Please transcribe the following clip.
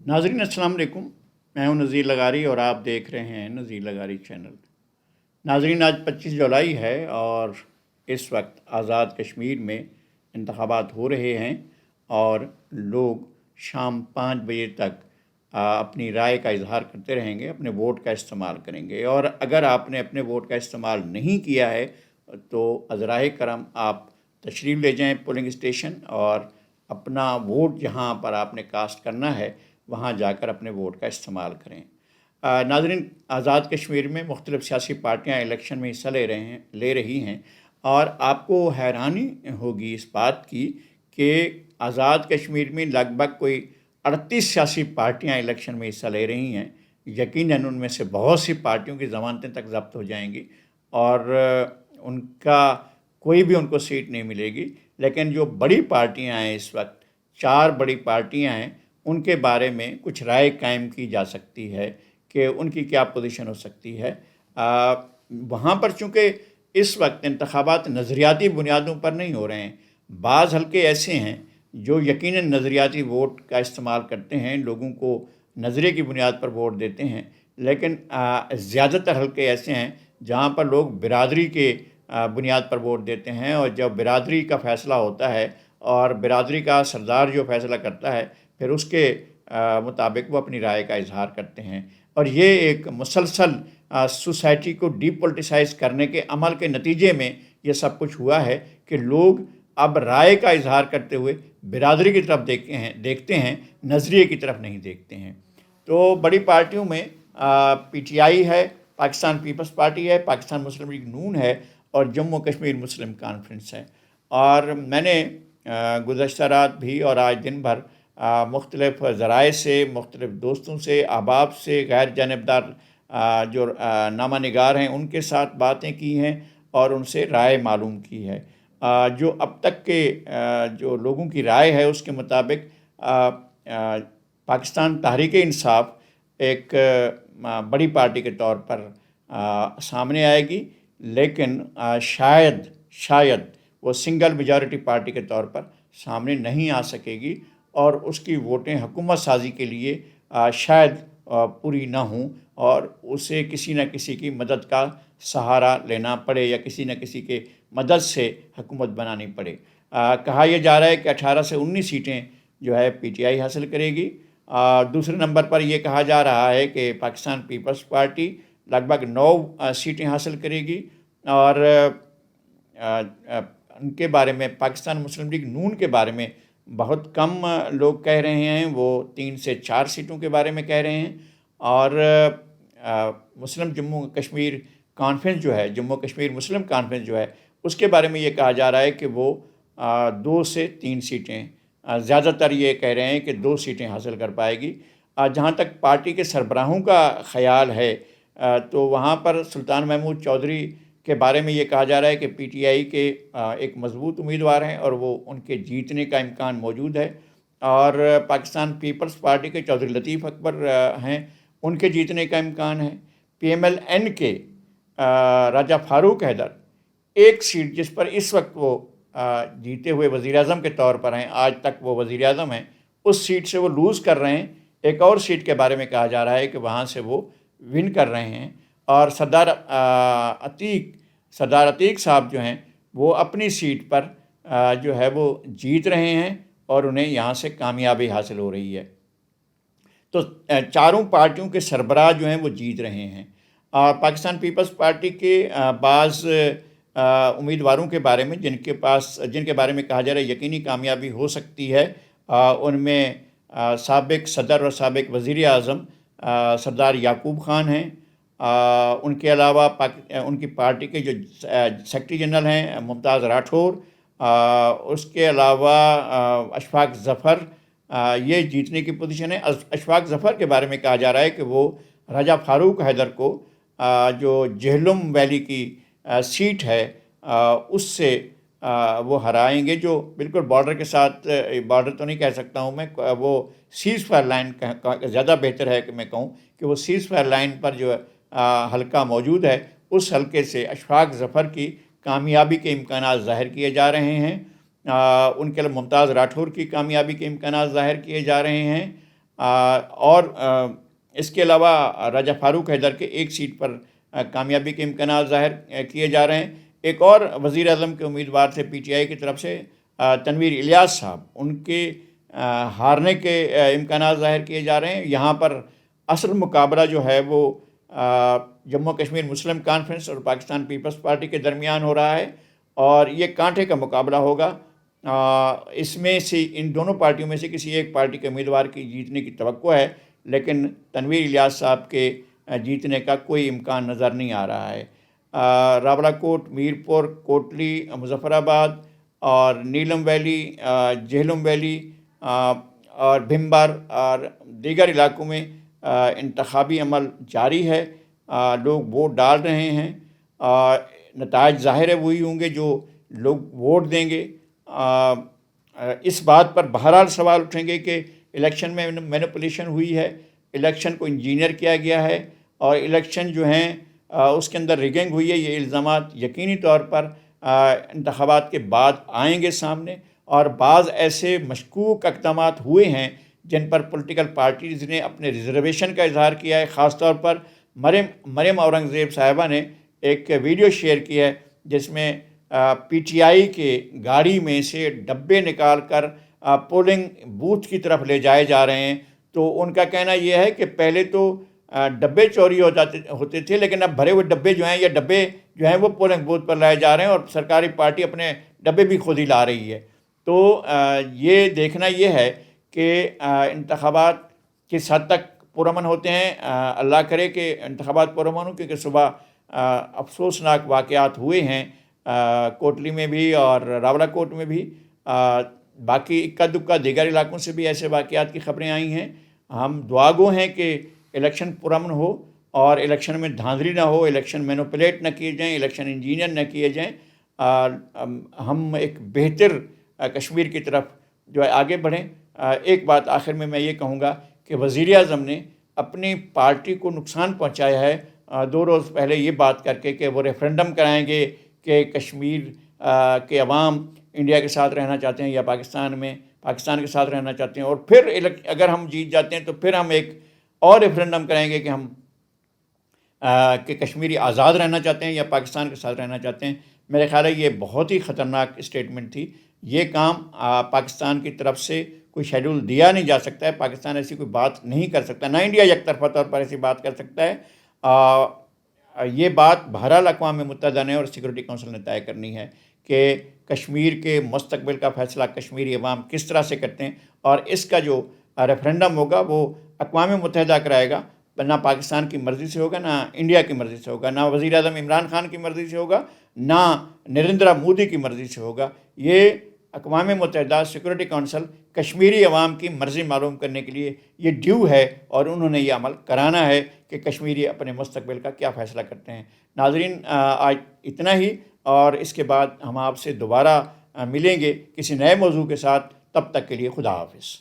नाजरीन अस्सलाम वालेकुम। मैं हूं नज़ीर लगारी और आप देख रहे हैं नज़ीर लगारी चैनल। नाजरीन, आज 25 जुलाई है और इस वक्त आज़ाद कश्मीर में इंतखाबात हो रहे हैं और लोग शाम 5 बजे तक अपनी राय का इजहार करते रहेंगे, अपने वोट का इस्तेमाल करेंगे। और अगर आपने अपने वोट का इस्तेमाल नहीं किया है तो अज़राए करम आप तशरीफ़ ले जाएं पोलिंग स्टेशन और अपना वोट जहां पर आपने कास्ट करना है वहां जाकर अपने वोट का इस्तेमाल करें। नाज़रीन, आज़ाद कश्मीर में मुख्तलिफ़ सियासी पार्टियाँ इलेक्शन में हिस्सा ले रही हैं और आपको हैरानी होगी इस बात की कि आज़ाद कश्मीर में लगभग कोई 38 सियासी पार्टियाँ इलेक्शन में हिस्सा ले रही हैं। यकीनन उनमें से बहुत सी पार्टियों की ज़मानतें तक ज़ब्त हो जाएंगी और उनका कोई भी उनको सीट नहीं मिलेगी। लेकिन जो बड़ी पार्टियां हैं, इस वक्त 4 बड़ी पार्टियां हैं, उनके बारे में कुछ राय कायम की जा सकती है कि उनकी क्या पोजीशन हो सकती है। वहाँ पर चूँकि इस वक्त इंतखाबात नज़रियाती बुनियादों पर नहीं हो रहे हैं। बाज़ हल्के ऐसे हैं जो यकीनन नज़रियाती वोट का इस्तेमाल करते हैं, लोगों को नज़रिए की बुनियाद पर वोट देते हैं, लेकिन ज़्यादातर हल्के ऐसे हैं जहाँ पर लोग बिरादरी के बुनियाद पर वोट देते हैं और जब बिरादरी का फ़ैसला होता है और बिरादरी का सरदार जो फ़ैसला करता है फिर उसके मुताबिक वो अपनी राय का इजहार करते हैं। और ये एक मुसलसल सोसाइटी को डीपोलिटिसाइज़ करने के अमल के नतीजे में ये सब कुछ हुआ है कि लोग अब राय का इजहार करते हुए बिरादरी की तरफ देखते हैं, नज़रिए की तरफ नहीं देखते हैं। तो बड़ी पार्टियों में पीटीआई है, पाकिस्तान पीपल्स पार्टी है, पाकिस्तान मुस्लिम लीग नून है और जम्मू कश्मीर मुस्लिम कॉन्फ्रेंस है। और मैंने गुज़श्ता रात भी और आज दिन भर मुख्तलिफ़ ज़राए से, मुख्तलिफ़ दोस्तों से, अहबाब से, गैर जानिबदार जो नामा निगार हैं उनके साथ बातें की हैं और उनसे राय मालूम की है। जो अब तक के जो लोगों की राय है उसके मुताबिक पाकिस्तान तहरीक इंसाफ एक बड़ी पार्टी के तौर पर सामने आएगी, लेकिन शायद वो सिंगल मेजॉरिटी पार्टी के तौर पर सामने नहीं आ सकेगी और उसकी वोटें हुकूमत साजी के लिए शायद पूरी ना हों और उसे किसी न किसी की मदद का सहारा लेना पड़े या किसी न किसी के मदद से हुकूमत बनानी पड़े। कहा यह जा रहा है कि 18 से 19 सीटें जो है पीटीआई हासिल करेगी। दूसरे नंबर पर यह कहा जा रहा है कि पाकिस्तान पीपल्स पार्टी लगभग 9 सीटें हासिल करेगी और उनके बारे में पाकिस्तान मुस्लिम लीग नून के बारे में बहुत कम लोग कह रहे हैं, वो 3 से 4 सीटों के बारे में कह रहे हैं। और मुस्लिम जम्मू कश्मीर कॉन्फ्रेंस जो है, जम्मू कश्मीर मुस्लिम कॉन्फ्रेंस जो है, उसके बारे में ये कहा जा रहा है कि वो 2 से 3 सीटें, ज़्यादातर ये कह रहे हैं कि 2 सीटें हासिल कर पाएगी। जहाँ तक पार्टी के सरबराहों का ख़याल है तो वहाँ पर सुल्तान महमूद चौधरी के बारे में ये कहा जा रहा है कि पीटीआई के एक मजबूत उम्मीदवार हैं और वो उनके जीतने का इम्कान मौजूद है। और पाकिस्तान पीपल्स पार्टी के चौधरी लतीफ़ अकबर हैं, उनके जीतने का इम्कान है। पीएमएलएन के राजा फारूक हैदर, एक सीट जिस पर इस वक्त वो जीते हुए वज़ीर-ए-आज़म के तौर पर हैं, आज तक वो वज़ीर-ए-आज़म हैं, उस सीट से वो लूज़ कर रहे हैं। एक और सीट के बारे में कहा जा रहा है कि वहाँ से वो विन कर रहे हैं और सरदार अतीक साहब जो हैं वो अपनी सीट पर जो है वो जीत रहे हैं और उन्हें यहाँ से कामयाबी हासिल हो रही है। तो चारों पार्टियों के सरबराह जो हैं वो जीत रहे हैं। पाकिस्तान पीपल्स पार्टी के बाज़ उम्मीदवारों के बारे में जिनके बारे में कहा जा रहा है यकीनी कामयाबी हो सकती है, उनमें साबिक सदर और साबिक वज़ीर आज़म सरदार याकूब ख़ान हैं। उनके अलावा उनकी पार्टी के जो सेक्रेटरी जनरल हैं मुमताज़ राठौर, उसके अलावा अशफाक ज़फ़र, ये जीतने की पोजीशन है। अशफाक ज़फ़र के बारे में कहा जा रहा है कि वो राजा फारूक हैदर को जो जेहलुम वैली की सीट है उससे वो हराएंगे, जो बिल्कुल बॉर्डर के साथ, बॉर्डर तो नहीं कह सकता हूँ मैं, वो सीज़ फायर लाइन ज़्यादा बेहतर है कि मैं कहूँ कि वो सीज़ फायर लाइन पर जो हल्का मौजूद है, उस हल्के से अशफाक ज़फ़र की कामयाबी के इम्कानात ज़ाहिर किए जा रहे हैं। उनके अलावा मुमताज़ राठौर की कामयाबी के इम्कानात ज़ाहिर किए जा रहे हैं। اور اس کے علاوہ راجہ فاروق حیدر کے ایک سیٹ پر کامیابی کے امکانات ظاہر کیے جا رہے ہیں۔ ایک اور وزیر اعظم کے امیدوار تھے پی ٹی آئی کی طرف سے تنویر الیاس صاحب، ان کے ہارنے کے امکانات ظاہر کیے جا رہے ہیں۔ یہاں پر اصل مقابلہ جو ہے وہ جموں کشمیر مسلم کانفرنس اور پاکستان پیپلز پارٹی کے درمیان ہو رہا ہے، اور یہ کانٹے کا مقابلہ ہوگا۔ اس میں سے ان دونوں پارٹیوں میں سے کسی ایک پارٹی کے امیدوار کی جیتنے کی توقع ہے، لیکن تنویر الیاس صاحب کے جیتنے کا کوئی امکان نظر نہیں آ رہا ہے۔ راولا کوٹ، میرپور، کوٹلی، مظفر آباد اور نیلم ویلی، جہلم ویلی اور بھمبر اور دیگر علاقوں میں انتخابی عمل جاری ہے۔ لوگ ووٹ ڈال رہے ہیں، نتائج ظاہر ہے وہی ہوں گے جو لوگ ووٹ دیں گے۔ اس بات پر بہرحال سوال اٹھیں گے کہ الیکشن میں مینپولیشن ہوئی ہے، الیکشن کو انجینئر کیا گیا ہے، اور الیکشن جو ہیں اس کے اندر ریگنگ ہوئی ہے۔ یہ الزامات یقینی طور پر انتخابات کے بعد آئیں گے سامنے، اور بعض ایسے مشکوک اقدامات ہوئے ہیں جن پر پولیٹیکل پارٹیز نے اپنے ریزرویشن کا اظہار کیا ہے۔ خاص طور پر مریم اورنگزیب صاحبہ نے ایک ویڈیو شیئر کی ہے جس میں پی ٹی آئی کے گاڑی میں سے ڈبے نکال کر پولنگ بوتھ کی طرف لے جائے جا رہے ہیں۔ تو ان کا کہنا یہ ہے کہ پہلے تو ڈبے چوری ہوتے تھے، لیکن اب بھرے ہوئے ڈبے جو ہیں، یہ ڈبے جو ہیں وہ پولنگ بوتھ پر لائے جا رہے ہیں، اور سرکاری پارٹی اپنے ڈبے بھی خود ہی لا رہی ہے۔ تو یہ دیکھنا یہ ہے کہ انتخابات کس حد تک پرامن ہوتے ہیں۔ اللہ کرے کہ انتخابات پرامن ہوں، کیونکہ صبح افسوسناک واقعات ہوئے ہیں کوٹلی میں بھی اور راولا کوٹ میں بھی، باقی اکا دکا دیگر علاقوں سے بھی ایسے واقعات کی خبریں آئی ہیں۔ ہم دعا گو ہیں کہ الیکشن پرامن ہو اور الیکشن میں دھاندلی نہ ہو، الیکشن مینوپولیٹ نہ کیے جائیں، الیکشن انجینئر نہ کیے جائیں۔ ہم ایک بہتر کشمیر کی طرف جو ہے آگے بڑھیں۔ ایک بات آخر میں یہ کہوں گا کہ وزیر اعظم نے اپنی پارٹی کو نقصان پہنچایا ہے 2 روز پہلے یہ بات کر کے کہ وہ ریفرنڈم کرائیں گے کہ کشمیر کے عوام انڈیا کے ساتھ رہنا چاہتے ہیں یا پاکستان کے ساتھ رہنا چاہتے ہیں، اور پھر اگر ہم جیت جاتے ہیں تو پھر ہم ایک اور ریفرنڈم کریں گے کہ ہم کہ کشمیری آزاد رہنا چاہتے ہیں یا پاکستان کے ساتھ رہنا چاہتے ہیں۔ میرے خیال ہے یہ بہت ہی خطرناک اسٹیٹمنٹ تھی۔ یہ کام پاکستان کی طرف سے کوئی شیڈول دیا نہیں جا سکتا ہے، پاکستان ایسی کوئی بات نہیں کر سکتا، نہ انڈیا یک طرفہ طور پر ایسی بات کر سکتا ہے۔ یہ بات بہرحال اقوام متحدہ نے اور سیکورٹی کونسل نے طے کرنی ہے کہ کشمیر کے مستقبل کا فیصلہ کشمیری عوام کس طرح سے کرتے ہیں، اور اس کا جو ریفرنڈم ہوگا وہ اقوام متحدہ کرائے گا، نہ پاکستان کی مرضی سے ہوگا، نہ انڈیا کی مرضی سے ہوگا، نہ وزیر اعظم عمران خان کی مرضی سے ہوگا، نہ نریندرا مودی کی مرضی سے ہوگا۔ یہ اقوام متحدہ سیکورٹی کونسل کشمیری عوام کی مرضی معلوم کرنے کے لیے یہ ڈیو ہے، اور انہوں نے یہ عمل کرانا ہے کہ کشمیری اپنے مستقبل کا کیا فیصلہ کرتے ہیں۔ ناظرین، آج اتنا ہی، اور اس کے بعد ہم آپ سے دوبارہ ملیں گے کسی نئے موضوع کے ساتھ۔ تب تک کے لیے خدا حافظ۔